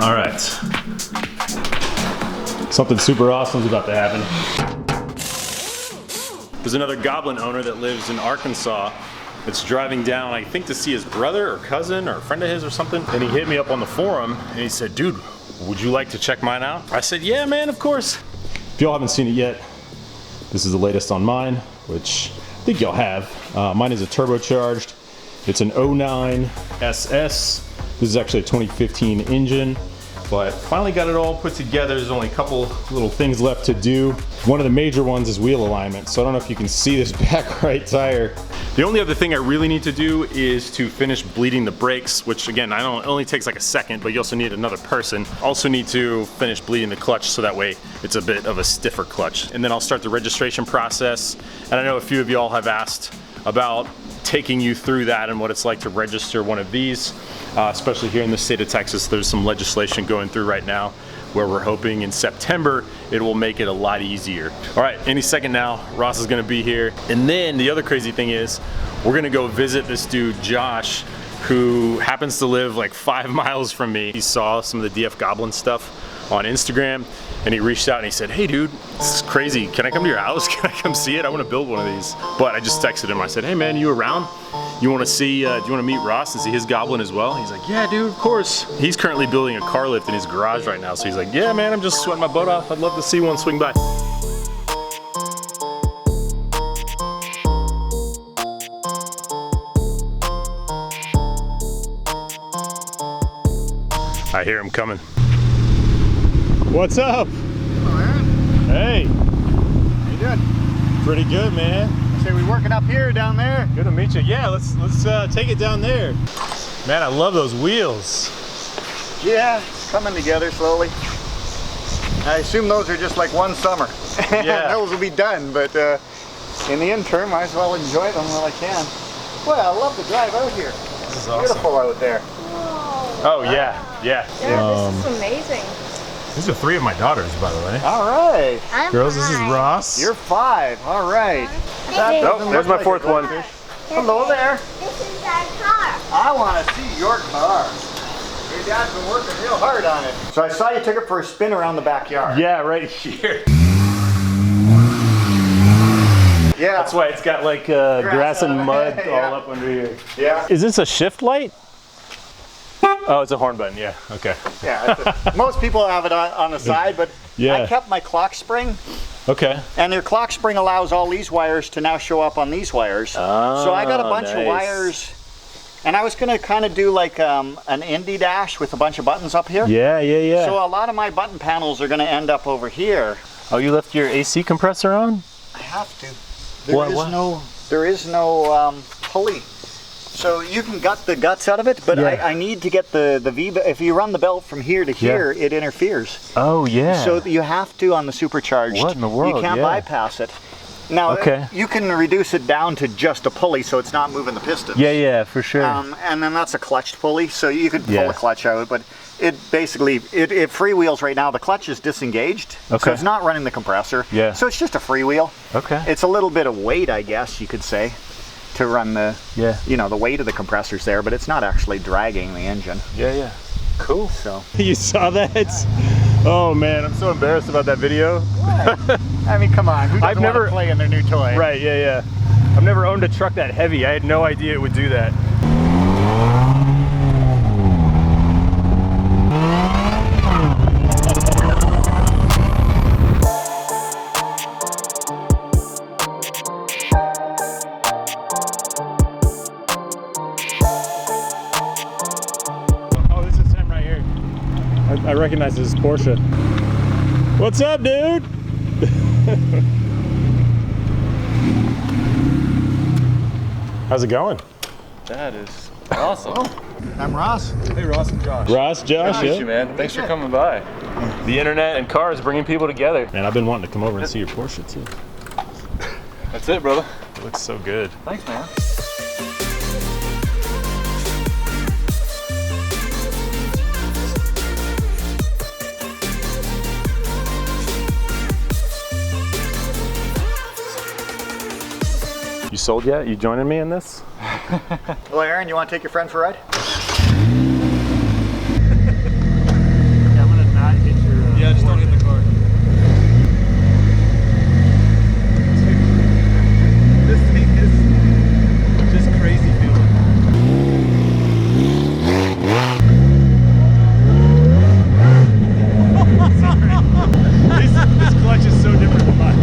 All right. Something super awesome is about to happen. There's another Goblin owner that lives in Arkansas that's driving down, I think, to see his brother or cousin or a friend of his or something. And he hit me up on the forum and he said, dude, would you like to check mine out? I said, yeah, man, of course. If y'all haven't seen it yet, this is the latest on mine, which I think y'all have. Mine is a turbocharged. It's an 09 SS. This is actually a 2015 engine, but finally got it all put together. There's only a couple little things left to do. One of the major ones is wheel alignment. So I don't know if you can see this back right tire. The only other thing I really need to do is to finish bleeding the brakes, which again, it only takes like a second, but you also need another person. Also need to finish bleeding the clutch so that way it's a bit of a stiffer clutch. And then I'll start the registration process. And I know a few of y'all have asked about taking you through that and what it's like to register one of these, especially here in the state of Texas. There's some legislation going through right now where we're hoping in September it will make it a lot easier. All right, any second now, Ross is gonna be here. And then the other crazy thing is we're gonna go visit this dude, Josh, who happens to live like 5 miles from me. He saw some of the DF Goblin stuff on Instagram and he reached out and he said, hey dude, this is crazy. Can I come to your house? Can I come see it? I want to build one of these. But I just texted him. I said, hey man, you around? You want to see, do you want to meet Ross and see his Goblin as well? He's like, yeah dude, of course. He's currently building a car lift in his garage right now. So he's like, yeah man, I'm just sweating my butt off. I'd love to see one swing by. I hear him coming. What's up? Hello, Aaron. Hey. How you doing? Pretty good, man. I say we working up here, down there? Good to meet you. Yeah, let's take it down there. Man, I love those wheels. Yeah, it's coming together slowly. I assume those are just like one summer. Yeah. Those will be done, but in the interim, might as well enjoy them while I can. Boy, I love to drive out here. This is Beautiful awesome. out there. Oh yeah. Yeah, this is amazing. These are 3 of my daughters, by the way. All right. I'm Girls, this is 5. Ross. You're 5. All right. Oh, there's my 4th one. Hello there. This is our car. I want to see your car. Your dad's been working real hard on it. So I saw you took it for a spin around the backyard. Yeah, right here. Yeah. That's why it's got like grass and mud Yeah. all up under here. Yeah. Is this a shift light? Oh, it's a horn button, yeah, okay. Yeah, most people have it on the side, but Yeah. I kept my clock spring, Okay. and their clock spring allows all these wires to now show up on these wires. So I got a bunch of wires, and I was going to kind of do like an indie dash with a bunch of buttons up here. Yeah, yeah, yeah. So a lot of my button panels are going to end up over here. Oh, you left your AC compressor on? I have to. What? There is no pulley. So you can gut the guts out of it, but Yeah. I need to get the V. If you run the belt from here to here, it interferes. Oh, yeah. So you have to on the supercharged. What in the world? You can't Yeah. bypass it. Now, Okay. you can reduce it down to just a pulley so it's not moving the pistons. Yeah, yeah, for sure. And then that's a clutched pulley, so you could pull Yeah. the clutch out, but it basically, it freewheels right now. The clutch is disengaged, Okay. so it's not running the compressor. Yeah. So it's just a freewheel. Okay. It's a little bit of weight, I guess you could say, to run the, you know, the weight of the compressors there, but it's not actually dragging the engine. Yeah, yeah. Cool. So. You saw that? Oh man, I'm so embarrassed about that video. I mean, come on, who doesn't I've never want to play in their new toy? Right, yeah, yeah. I've never owned a truck that heavy. I had no idea it would do that. Oh, this is him right here. I recognize this is Porsche. What's up, dude? How's it going? That is awesome. I'm Ross. Hey, Ross and Josh. Ross, Josh, Nice to meet yeah. you, man. Thanks for coming by. The internet and cars bringing people together. Man, I've been wanting to come over and see your Porsche too. That's it, brother. It looks so good. Thanks, man. You sold yet? You joining me in this? Well, Aaron, you want to take your friend for a ride? I'm gonna not hit your. Yeah, just don't hit the car. This thing is just crazy feeling. Sorry. This clutch is so different than mine.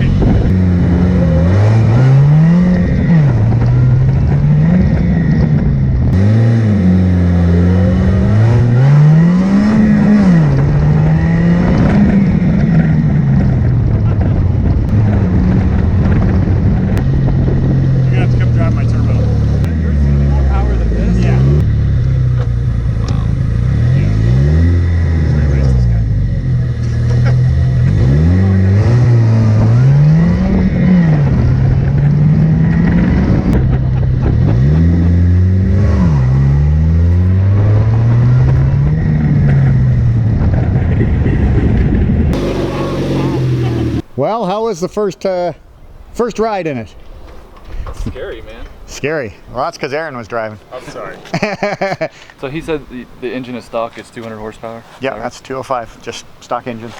Well, how was the first ride in it? Scary, man. Scary. Well, that's because Aaron was driving. I'm sorry. So he said the engine is stock, it's 200 horsepower? Yeah, that's 205, just stock engine.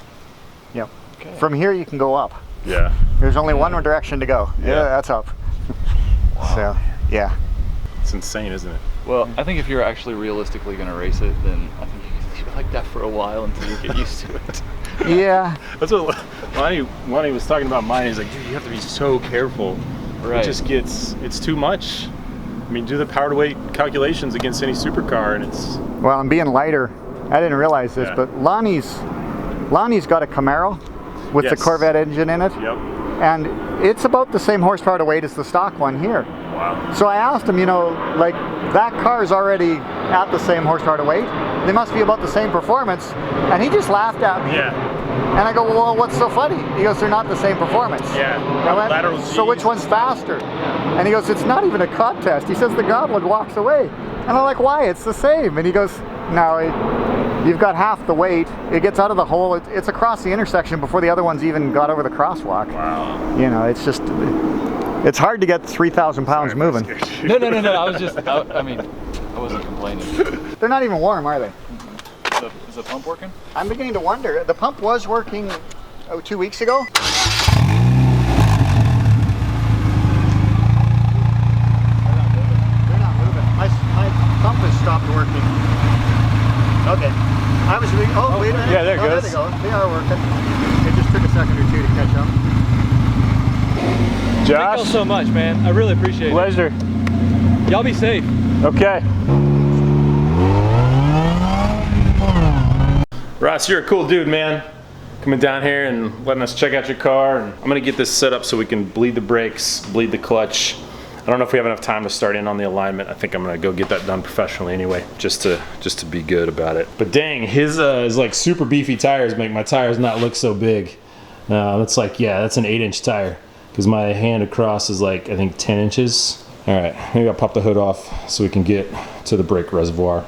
Yep. Okay. From here you can go up. Yeah. There's only one direction to go. Yeah, that's up. So, yeah. It's insane, isn't it? Well, I think if you're actually realistically going to race it, then I think you can keep it like that for a while until you get used to it. Yeah. That's what Lonnie was talking about mine. He's like, dude, you have to be so careful. Right. It just gets, it's too much. I mean, do the power to weight calculations against any supercar, and it's. Well, I'm being lighter. I didn't realize this, Yeah. but Lonnie's got a Camaro with the Yes. Corvette engine in it. Yep. And it's about the same horsepower to weight as the stock one here. Wow. So I asked him, you know, like, that car's already at the same horsepower to weight. They must be about the same performance. And he just laughed at me. Yeah. And I go, well, what's so funny? He goes, they're not the same performance. Yeah. I went, Lateral so G. which one's faster? And he goes, it's not even a contest. He says the Goblin walks away. And I'm like, why? It's the same. And he goes, no, you've got half the weight. It gets out of the hole. It's across the intersection before the other one's even got over the crosswalk. Wow. You know, it's just, it's hard to get 3,000 pounds moving. No. I was just, I mean, I wasn't complaining. They're not even warm, are they? Is the pump working? I'm beginning to wonder. The pump was working 2 weeks ago. They're not moving. My pump has stopped working. Okay. I was reading. Oh, wait a minute. Yeah, there it There goes. they go. They are working. It just took a second or two to catch up. Thank Josh, y'all so much, man. I really appreciate pleasure. it. Y'all be safe. Okay. Ross, you're a cool dude, man. Coming down here and letting us check out your car. And I'm gonna get this set up so we can bleed the brakes, bleed the clutch. I don't know if we have enough time to start in on the alignment. I think I'm gonna go get that done professionally anyway, just to be good about it. But dang, his is like super beefy tires make my tires not look so big. That's like, yeah, that's an 8-inch tire because my hand across is like, I think 10 inches. All right, maybe I'll pop the hood off so we can get to the brake reservoir.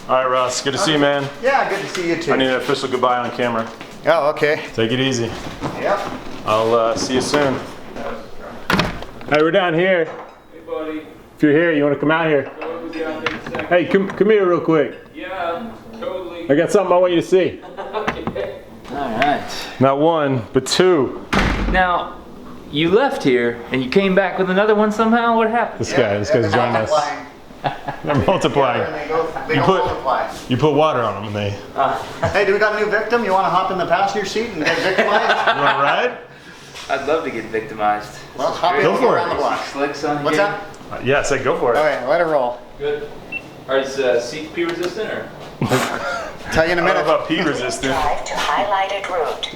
All right, Ross, good to see you, man. Yeah, good to see you too. I need an official goodbye on camera. Oh, okay. Take it easy. Yep. I'll see you soon. Hey, we're down here. Hey, buddy. If you're here, you want to come out here? Hey, come here real quick. Yeah, totally. I got something I want you to see. Okay. All right. Not one, but two. Now, you left here and you came back with another one somehow. What happened? This guy's joining us. They're multiplying. You put water on them and they. Hey, do we got a new victim? You want to hop in the passenger seat and get victimized? You want to ride? I'd love to get victimized. Well, hop in Go and for go it. around the block. Slicks on What's here. that? Yeah, I said go for it. All right, let it roll. Good. Are these seats P resistant or? Tell you in a I don't minute. know about P resistant. Drive to highlighted route.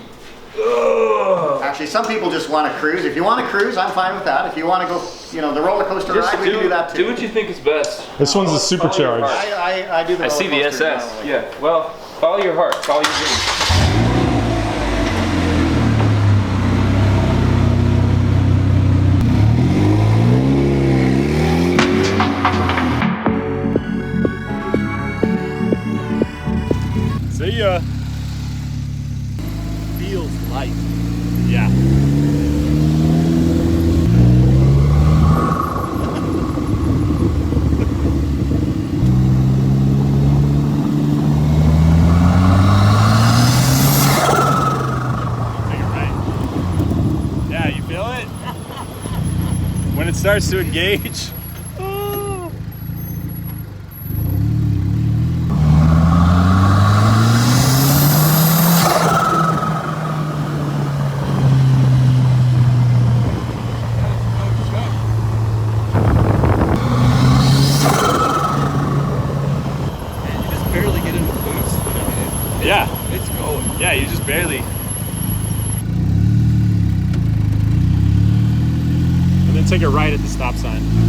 Actually, some people just want to cruise. If you want to cruise, I'm fine with that. If you want to go, you know, the roller coaster ride, we can do that too. Do what you think is best. This one's a supercharged. I do the I roller see the coaster SS. normally. Yeah. Well, follow your heart. Follow your dreams. starts to engage. Barely get into boost. Yeah. It's going. Yeah, you just barely. And then take a right at the stop sign.